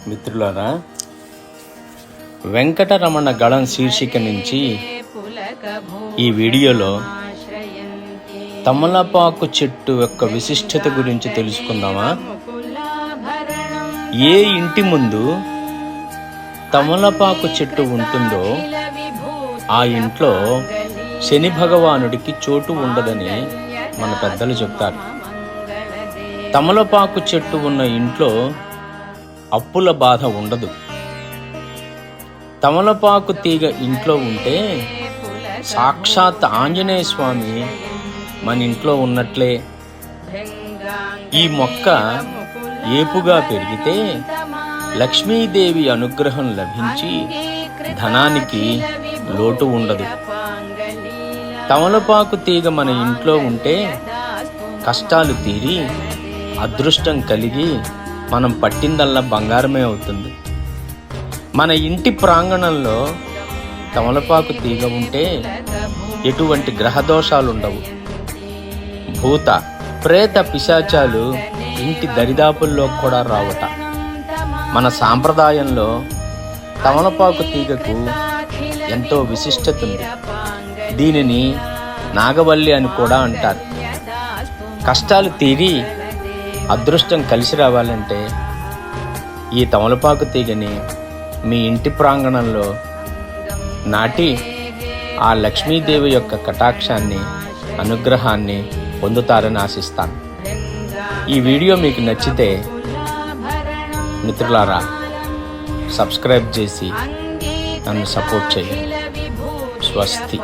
మిత్రులారా, వెంకటరమణ గళం శీర్షిక నుంచి ఈ వీడియోలో తమలపాకు చెట్టు యొక్క విశిష్టత గురించి తెలుసుకుందామా? ఏ ఇంటి ముందు తమలపాకు చెట్టు ఉంటుందో ఆ ఇంట్లో శని భగవానుడికి చోటు ఉండదని మన పెద్దలు చెప్తారు. తమలపాకు చెట్టు ఉన్న ఇంట్లో అప్పుల బాధ ఉండదు. తమలపాకు తీగ ఇంట్లో ఉంటే సాక్షాత్ ఆంజనేయ స్వామి మన ఇంట్లో ఉన్నట్లే. ఈ మొక్క ఏపుగా పెరిగితే లక్ష్మీదేవి అనుగ్రహం లభించి ధనానికి లోటు ఉండదు. తమలపాకు తీగ మన ఇంట్లో ఉంటే కష్టాలు తీరి అదృష్టం కలిగి మనం పట్టిందల్లా బంగారమే అవుతుంది. మన ఇంటి ప్రాంగణంలో తమలపాకు తీగ ఉంటే ఎటువంటి గ్రహదోషాలుండవు. భూత ప్రేత పిశాచాలు ఇంటి దరిదాపుల్లో కూడా రావట. మన సాంప్రదాయంలో తమలపాకు తీగకు ఎంతో విశిష్టత ఉంది. దీనిని నాగవల్లి అని కూడా అంటారు. కష్టాలు తీరి అదృష్టం కలిసి రావాలంటే ఈ తమలపాకు తీగని మీ ఇంటి ప్రాంగణంలో నాటి ఆ లక్ష్మీదేవి యొక్క కటాక్షాన్ని, అనుగ్రహాన్ని పొందుతారని ఆశిస్తాను. ఈ వీడియో మీకు నచ్చితే మిత్రులారా సబ్స్క్రైబ్ చేసి నన్ను సపోర్ట్ చేయండి. స్వస్తి.